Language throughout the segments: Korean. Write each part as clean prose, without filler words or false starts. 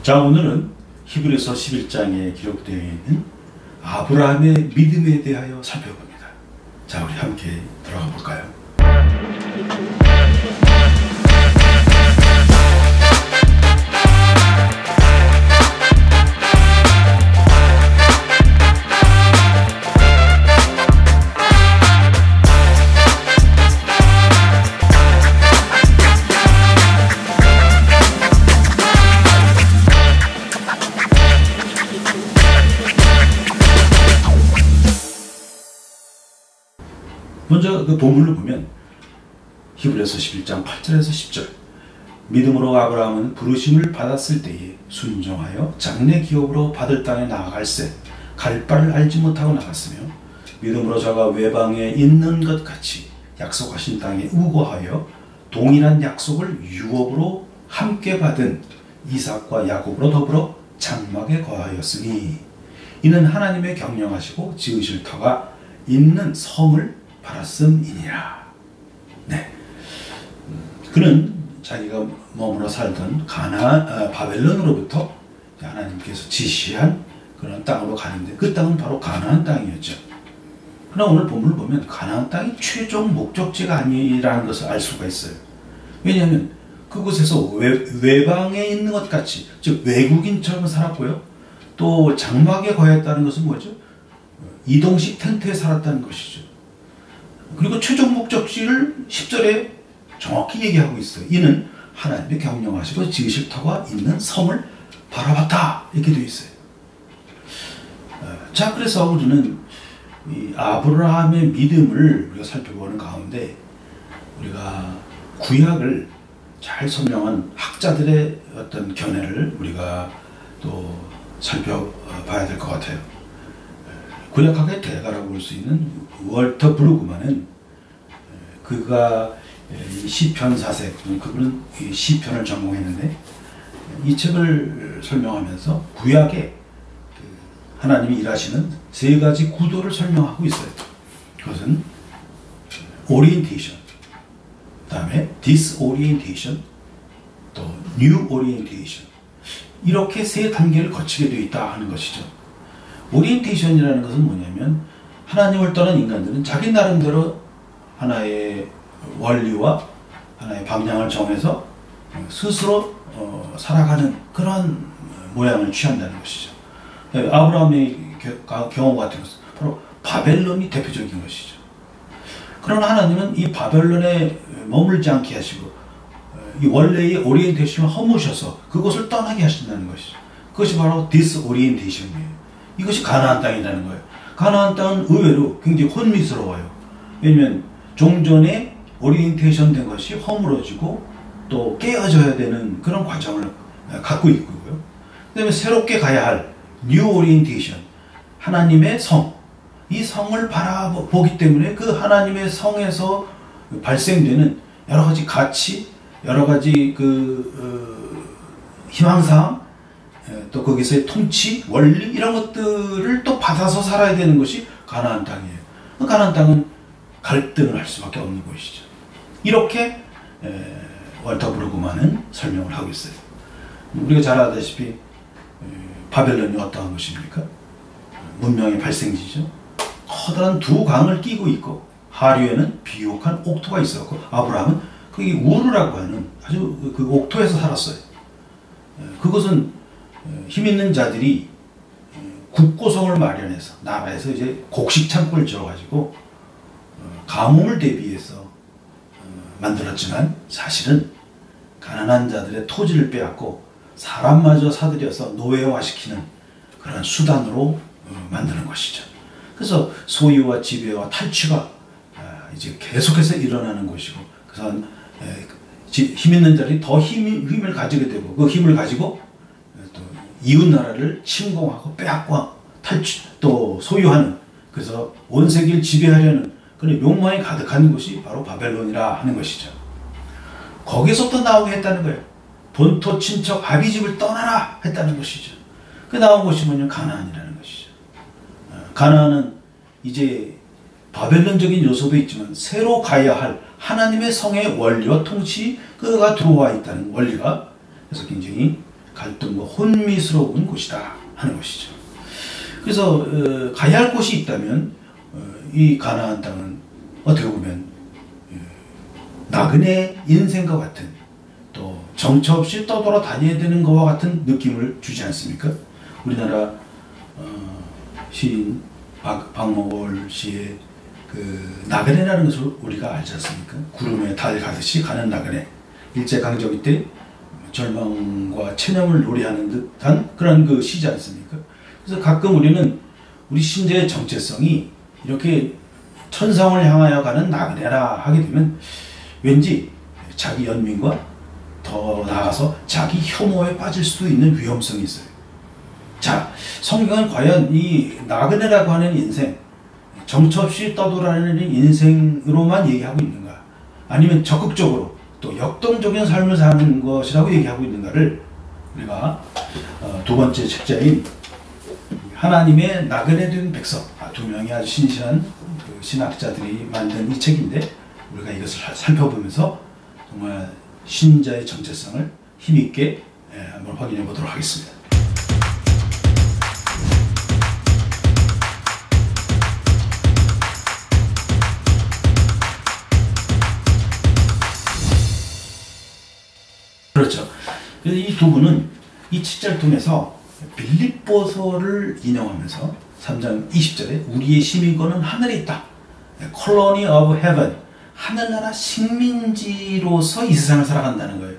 자, 오늘은 히브리서 11장에 기록되어 있는 아브라함의 믿음에 대하여 살펴봅니다. 자, 우리 함께 들어가 볼까요? 먼저 그 본문을 보면 히브리서 11장 8절에서 10절, 믿음으로 아브라함은 부르심을 받았을 때에 순종하여 장래 기업으로 받을 땅에 나아갈새 갈 바를 알지 못하고 나갔으며, 믿음으로 저가 외방에 있는 것 같이 약속하신 땅에 우거하여 동일한 약속을 유업으로 함께 받은 이삭과 야곱으로 더불어 장막에 거하였으니, 이는 하나님의 경영하시고 지으실 터가 있는 성을 바랐음이니라. 네. 그는 자기가 머물러 살던 바벨론으로부터 하나님께서 지시한 그런 땅으로 가는데, 그 땅은 바로 가나안 땅이었죠. 그러나 오늘 본문을 보면 가나안 땅이 최종 목적지가 아니라는 것을 알 수가 있어요. 왜냐하면 그곳에서 외방에 있는 것 같이, 즉 외국인처럼 살았고요, 또 장막에 거했다는 것은 뭐죠? 이동식 텐트에 살았다는 것이죠. 그리고 최종 목적지를 10절에 정확히 얘기하고 있어요. 이는 하나님의 경영하시고 지으실 터가 있는 성을 바라봤다, 이렇게 되어 있어요. 자, 그래서 우리는 이 아브라함의 믿음을 우리가 살펴보는 가운데, 우리가 구약을 잘 설명한 학자들의 어떤 견해를 우리가 또 살펴봐야 될 것 같아요. 구약학의 대가라고 볼 수 있는 월터 브루그만은, 그가 시편 사색, 그분은 시편을 전공했는데, 이 책을 설명하면서 구약에 하나님이 일하시는 세 가지 구도를 설명하고 있어요. 그것은 오리엔테이션, 그 다음에 디스오리엔테이션, 또 뉴 오리엔테이션, 이렇게 세 단계를 거치게 되어 있다 하는 것이죠. 오리엔테이션이라는 것은 뭐냐면, 하나님을 떠난 인간들은 자기 나름대로 하나의 원리와 하나의 방향을 정해서 스스로 살아가는 그런 모양을 취한다는 것이죠. 아브라함의 경우 같은 것은 바로 바벨론이 대표적인 것이죠. 그러나 하나님은 이 바벨론에 머물지 않게 하시고, 이 원래의 오리엔테이션을 허무셔서 그곳을 떠나게 하신다는 것이죠. 그것이 바로 디스오리엔테이션이에요. 이것이 가나안 땅이라는 거예요. 가나안 땅은 의외로 굉장히 혼미스러워요. 왜냐면 종전에 오리엔테이션 된 것이 허물어지고 또 깨어져야 되는 그런 과정을 갖고 있고요. 그 다음에 새롭게 가야 할 뉴 오리엔테이션, 하나님의 성, 이 성을 바라보기 때문에 그 하나님의 성에서 발생되는 여러 가지 가치, 여러 가지 희망사항, 또 거기서의 통치, 원리, 이런 것들을 또 받아서 살아야 되는 것이 가나안 땅이에요. 가나안 땅은 갈등을 할 수밖에 없는 곳이죠. 이렇게 월터 브루그만은 설명을 하고 있어요. 우리가 잘 알다시피 바벨론이 어떠한 것입니까? 문명의 발생지죠. 커다란 두 강을 끼고 있고, 하류에는 비옥한 옥토가 있었고, 아브라함은 거기 우르라고 하는 아주 그 옥토에서 살았어요. 그것은 힘 있는 자들이 국고성을 마련해서 나라에서 이제 곡식 창고를 지어가지고 가뭄을 대비해서 만들었지만, 사실은 가난한 자들의 토지를 빼앗고 사람마저 사들여서 노예화시키는 그런 수단으로 만드는 것이죠. 그래서 소유와 지배와 탈취가 이제 계속해서 일어나는 것이고, 그래서 힘 있는 자들이 더 힘을 가지게 되고, 그 힘을 가지고 또 이웃 나라를 침공하고 빼앗고 탈취 또 소유하는, 그래서 온 세계를 지배하려는 그런 욕망이 가득한 곳이 바로 바벨론이라 하는 것이죠. 거기서부터 나오게 했다는 거예요. 본토 친척 아비집을 떠나라 했다는 것이죠. 그 나온 곳이 뭐냐면 가나안이라는 것이죠. 가나안은 이제 바벨론적인 요소도 있지만 새로 가야 할 하나님의 성의 원리와 통치가 들어와 있다는 원리가, 그래서 굉장히 갈등과 혼미스러운 곳이다 하는 것이죠. 그래서 가야 할 곳이 있다면 이 가나안 땅은 어떻게 보면 나그네 인생과 같은, 또 정처 없이 떠돌아 다녀야 되는 것과 같은 느낌을 주지 않습니까? 우리나라 시인 박목월 씨의 그 나그네라는 것을 우리가 알지 않습니까? 구름에 달 가듯이 가는 나그네. 일제강점기 때 절망과 체념을 노래하는 듯한 그런 그 시지 않습니까? 그래서 가끔 우리는 우리 신자의 정체성이 이렇게 천성을 향하여 가는 나그네라 하게 되면 왠지 자기 연민과 더 나아가서 자기 혐오에 빠질 수도 있는 위험성이 있어요. 자, 성경은 과연 이 나그네라고 하는 인생, 정처 없이 떠돌아다니는 인생으로만 얘기하고 있는가? 아니면 적극적으로 또 역동적인 삶을 사는 것이라고 얘기하고 있는가를 우리가 두 번째 책자인 하나님의 나그네 된 백성, 두 명의 아주 신실한 그 신학자들이 만든 이 책인데, 우리가 이것을 살펴보면서 정말 신자의 정체성을 힘있게 한번 확인해 보도록 하겠습니다. 그렇죠. 그래서 이 두 분은 이 7절 통해서 빌립보서를 인용하면서 3장 20절에 우리의 시민권은 하늘에 있다. Colony of Heaven. 하늘나라 식민지로서 이 세상을 살아간다는 거예요.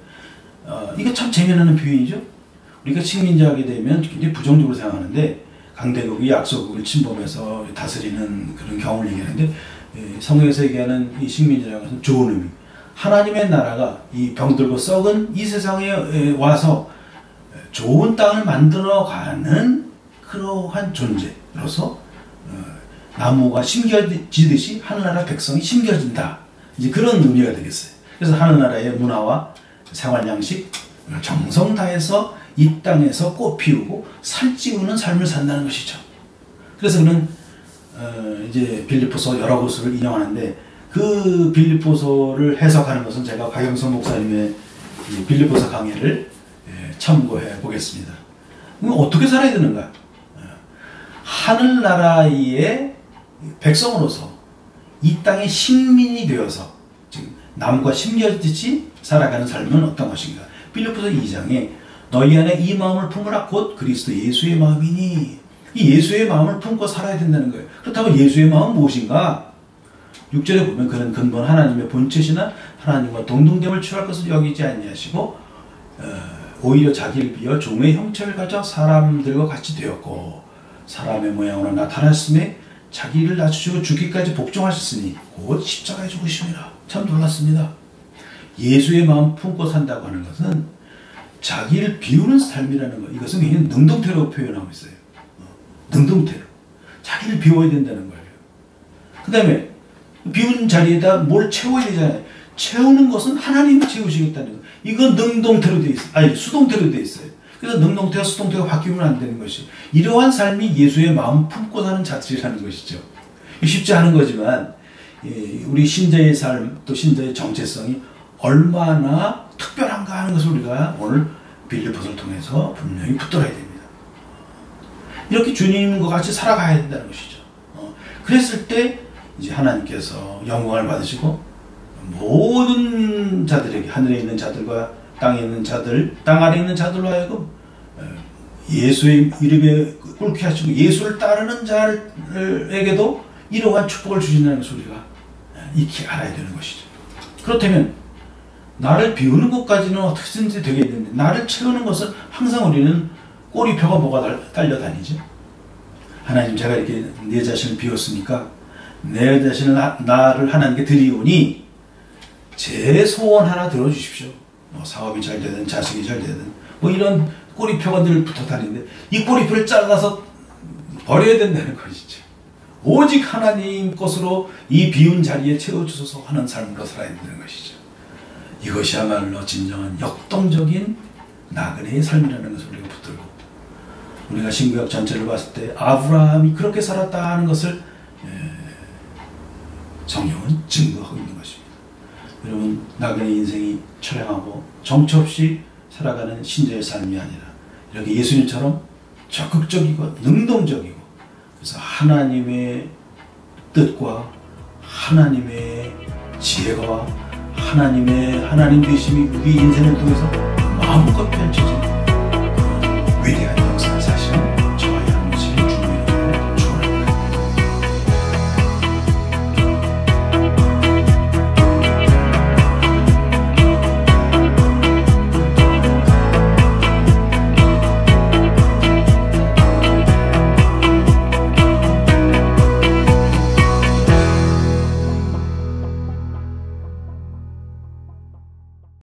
이거 참 재미나는 표현이죠. 우리가 식민지하게 되면 굉장히 부정적으로 생각하는데, 강대국이 약소국을 침범해서 다스리는 그런 경우를 얘기하는데, 성경에서 얘기하는 이 식민지라는 것은 좋은 의미. 하나님의 나라가 이 병들고 썩은 이 세상에 와서 좋은 땅을 만들어가는 그러한 존재로서 나무가 심겨지듯이 하늘나라 백성이 심겨진다. 이제 그런 의미가 되겠어요. 그래서 하늘나라의 문화와 생활 양식, 정성 다해서 이 땅에서 꽃 피우고 살찌우는 삶을 산다는 것이죠. 그래서 그는 이제 빌립보서 여러 곳을 인용하는데, 그 빌립보서를 해석하는 것은 제가 박영선 목사님의 빌립보서 강의를 참고해 보겠습니다. 그럼 어떻게 살아야 되는가? 하늘나라의 백성으로서 이 땅의 식민이 되어서 지금 남과 심겨지듯이 살아가는 삶은 어떤 것인가? 빌립보서 2장에 너희 안에 이 마음을 품으라 곧 그리스도 예수의 마음이니, 이 예수의 마음을 품고 살아야 된다는 거예요. 그렇다면 예수의 마음은 무엇인가? 6절에 보면 그는 근본 하나님의 본체시나 하나님과 동등됨을 취할 것을 여기지 아니하시고 오히려 자기를 비어 종의 형체를 가져 사람들과 같이 되었고 사람의 모양으로 나타났음에 자기를 낮추시고 죽기까지 복종하셨으니 곧 십자가에 죽으심이라. 참 놀랐습니다. 예수의 마음 품고 산다고 하는 것은 자기를 비우는 삶이라는 것, 이것은 굉장히 능동태로 표현하고 있어요. 능동태로 자기를 비워야 된다는 거예요. 그 다음에 비운 자리에다 뭘 채워야 되잖아요. 채우는 것은 하나님이 채우시겠다는 거. 이건 능동태로 돼 있어요. 아니, 수동태로 돼 있어요. 그래서 능동태와 수동태가 바뀌면 안 되는 것이, 이러한 삶이 예수의 마음 품고 사는 자들이라는 것이죠. 쉽지 않은 거지만 우리 신자의 삶, 또 신자의 정체성이 얼마나 특별한가 하는 것을 우리가 오늘 빌립보서를 통해서 분명히 붙들어야 됩니다. 이렇게 주님과 같이 살아가야 된다는 것이죠. 그랬을 때 이제 하나님께서 영광을 받으시고 모든 자들에게, 하늘에 있는 자들과 땅에 있는 자들, 땅 아래 있는 자들로 하여금 예수의 이름에 꿇게 하시고 예수를 따르는 자에게도 이러한 축복을 주신다는 것을 우리가 익히 알아야 되는 것이죠. 그렇다면 나를 비우는 것까지는 어떻게든지 되겠는데, 나를 채우는 것은 항상 우리는 꼬리표가 뭐가 딸려다니죠. 하나님, 제가 이렇게 내 자신을 비웠으니까 내 자신을 나를 하나님께 드리오니 제 소원 하나 들어주십시오. 뭐 사업이 잘 되든 자식이 잘 되든 뭐 이런 꼬리표가 늘 붙어 다니는데, 이 꼬리표를 잘라서 버려야 된다는 것이죠. 오직 하나님 것으로 이 비운 자리에 채워주소서 하는 삶으로 살아야 된다는 것이죠. 이것이야말로 진정한 역동적인 나그네의 삶이라는 것을 우리가 붙들고, 우리가 신구약 전체를 봤을 때 아브라함이 그렇게 살았다 하는 것을 성경은 증거하고 있는 것입니다. 여러분, 나그네 인생이 처량하고 정처 없이 살아가는 신자의 삶이 아니라 이렇게 예수님처럼 적극적이고 능동적이고, 그래서 하나님의 뜻과 하나님의 지혜가 하나님 되심이 우리 인생을 통해서 마음껏 펼쳐지는